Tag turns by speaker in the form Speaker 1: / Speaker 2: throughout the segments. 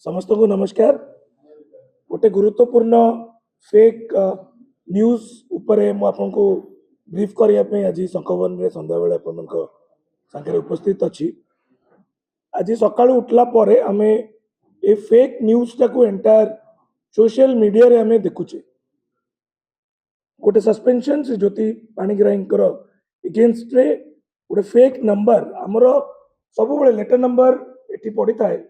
Speaker 1: समस्त को नमस्कार। गोटे गुरुत्वपूर्ण फेक न्यूज उपरे मु आपको ब्रीफ करने आज शंखवन में संध्या बेले सागर उपस्थित अच्छी। आज सकाळु उठला परे आमे ए फेक न्यूज टाको एंटायर सोशल मीडिया रे आमे देखुचे। गोटे सस्पेंशन से ज्योति पाणिग्राही एगेन्स्ट रे गोटे फेक नंबर आमर सब लेटर नंबर एटी पड़ी थाए।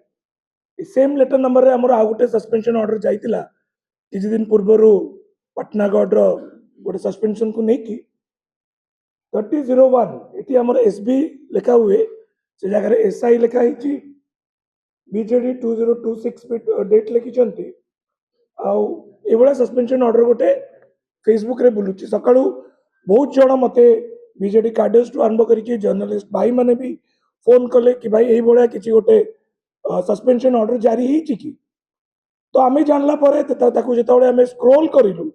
Speaker 1: सेम लेटर नंबर रे हमर आ गोटे सस्पेंशन ऑर्डर जाइतिला किछि दिन पूर्वर पटनागढ़ रो गोटे सस्पेंशन को नहीं की 3001 एटी हमर एसबी लिखा हुए से जगह एसआई लिखा ही बीजेडी 2026 डेट लिखिछंती आउ एबोला सस्पेंशन ऑर्डर गोटे फेसबुक रे बुलुची। सकाळु बहुत जण मते बीजेडी कार्डर्स टू आरंभ करके जर्नलिस्ट भाई माने भी फोन कले कि भाई एई भलिया किछि गोटे सस्पेंशन ऑर्डर जारी ही कि तो आम जानला जो स्क्रोल करूँ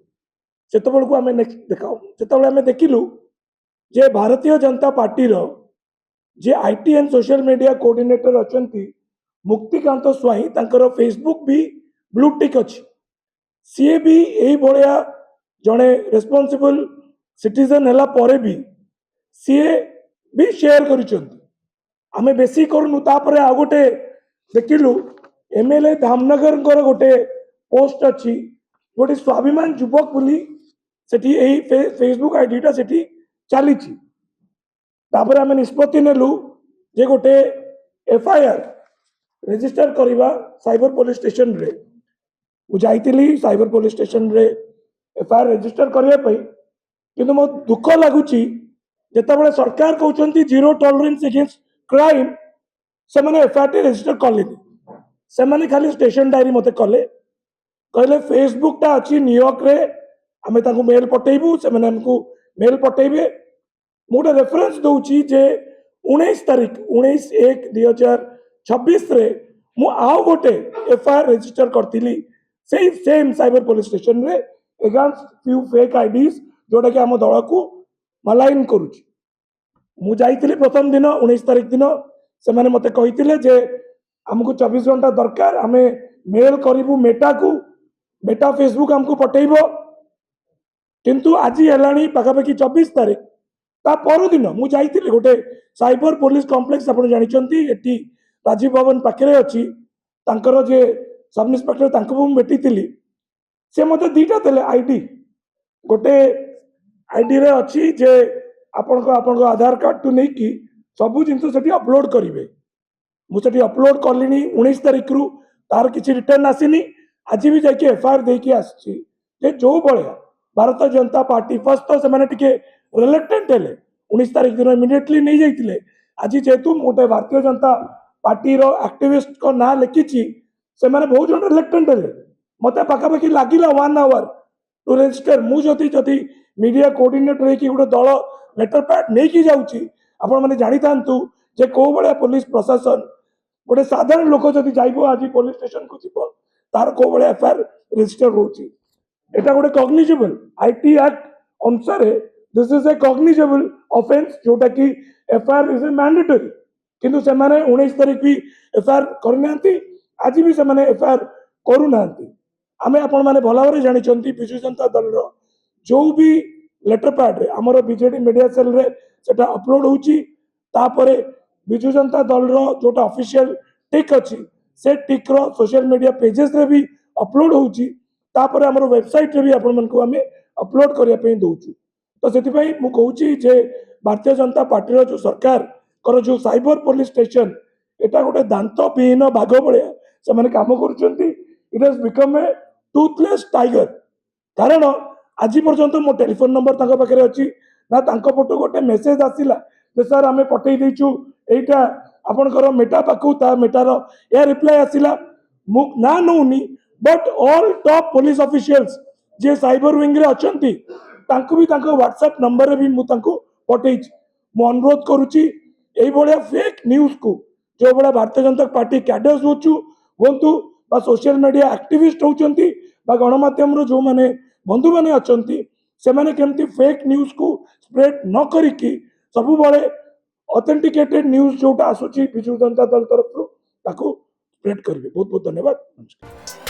Speaker 1: से आम देखाऊ जो देखिलु जे भारतीय जनता पार्टी रो जे IT and social media coordinator अच्छा मुक्तिकांत स्वाई तांकर फेसबुक भी ब्लू टिक अच्छी सी भी यही भाया जड़े रेस्पॉन्सिबल सिटीजन है परे भी सी भी शेयर करें बेसी करूँ तापर आ गोटे देखिलु एमएलए धामनगर गोटे पोस्ट अच्छी गोटे स्वाभिमान युवक बोली सेठी एही फेसबुक आईडीटा सेठी चली तापर आम निष्पत्ति नेलु जे गोटे एफआईआर रजिस्टर करवा साइबर पुलिस स्टेशन रे मुझे साइबर पुलिस स्टेशन रे एफआईआर रजिस्टर करने किंतु मो दुख लगुच जिते सरकार कहते जीरो टॉलरेंस अगेंस्ट क्राइम से मैंने एफआईआर रजिस्टर कले से मैंने खाली स्टेशन डायरी मत कले कहले फेसबुक टा अच्छी न्यूयॉर्क रे आमे ताको मेल पठेबू से मैंने हमको मेल पठेबे मोटे रेफरेंस दउची जे 19 तारीख 19/1/2026 रे मु आउ गोटे एफआईआर रजिस्टर करतिली से सेम साइबर पुलिस स्टेशन रे अगेंस्ट फ्यू फेक आईडीज जोटा कि आम दल को मलाइन करूची। मु जाइतिली प्रथम दिन 19 तारीख दिन से मैंने मते कहितिले जे हमको 24 घंटा दरकार आम मेल करूँ मेटा को मेटा फेसबुक हमको पठेब किंतु आज है पाखापाखि 24 तारीख ता पर दिन मुझे गोटे साइबर पुलिस कॉम्प्लेक्स आप जानते ये राजीव भवन पाखे अच्छी जे सब इन्स्पेक्टर भेटी से मत दीटा देले आईडी गोटे आईडी रे अच्छी जे आपण आधार कार्ड टू नहीं कि सबू जिनस अपलोड करेंगे मुझे अपलोड कली 19 तारीख रु तार किसी रिटर्न आसीनी आज भी जाके एफआईआर देकी आसी जो भाया भारतीय जनता पार्टी फर्स्ट तो से रिलेक्टेंट है 19 तारीख दिन इमिडिएटली नहीं जाते आज जेहेतु गोटे भारतीय जनता पार्टी रो एक्टिविस्ट को ना लिखी से मैंने बहुत जन रिलेक्टेंट है मत पाखापाखि लगिला 1 आवर टू रजिस्टर मुझे मीडिया कोऑर्डिनेटर होगी गोटे दल लेटर पैड नहीं जाऊँगी आपण मैंने जानी था जे कौ भाया पुलिस प्रशासन गोटे साधारण लोक जब जाइब आज पुलिस स्टेशन को जीव तार कौ भाया एफआईआर रजिस्टर होची एटा गोटे कॉग्निजेबल आईटी एक्ट अनुसार this is a cognizable offence जोटा कि एफआईआर इज ए मैंडेटरी किंतु से माने 19 तारीख भी एफआईआर करना आज भी से माने एफआईआर करूना आमे आपण माने भला भाव जानी विजु जनता दल जो भी लेटर पैड रे हमर बीजेडी मीडिया सेल रे सेटा अपलोड होची तापरे विजु जनता दल जोटा ऑफिशियल टिक अच्छी से टिक रो सोशल मीडिया पेजेस रे भी अपलोड होची तापरे हमर वेबसाइट रे भी आपण मन को हमें अपलोड करिया पे दोचु तो सेति पई मु कहूची जे भारतीय जनता पार्टी रो जो सरकार कर जो साइबर पुलिस स्टेशन एटा गोटे दांत विहीन बाघ भलिया से माने काम करूचंती it has become a toothless tiger कारण आज पर्यंत मो टेलीफोन नंबर तांका पाखरे अछि ना तांका पटो गोटे मेसेज आसिला जे सर आमे पठेई देछु एटा आपनकर मेटा पाखु ता मेटार या रिप्लाई आसिला मु ना नोनी but all top police officials जे साइबर विंग रे अछंती तांको भी तांको व्हाट्सएप नंबर रे भी मु तांको पठेई मु अनुरोध करूची एई भलिया फेक न्यूज को जो बड़ा भारतीय जनता पार्टी कैडर्स होचु होंतु बा सोशल मीडिया एक्टिविस्ट होचंती बा गणमाध्यम रो जो माने बंधु माने अछंती से माने केमती फेक न्यूज को स्प्रेड न करिकी सबु बळे ऑथेंटिकेटेड न्यूज जोटा आसुची विजु जनता दल तरफ ताको ସ୍ପ୍ରେଡ୍ କରିବେ। ବହୁତ ବହୁତ ଧନ୍ୟବାଦ, ନମସ୍କାର।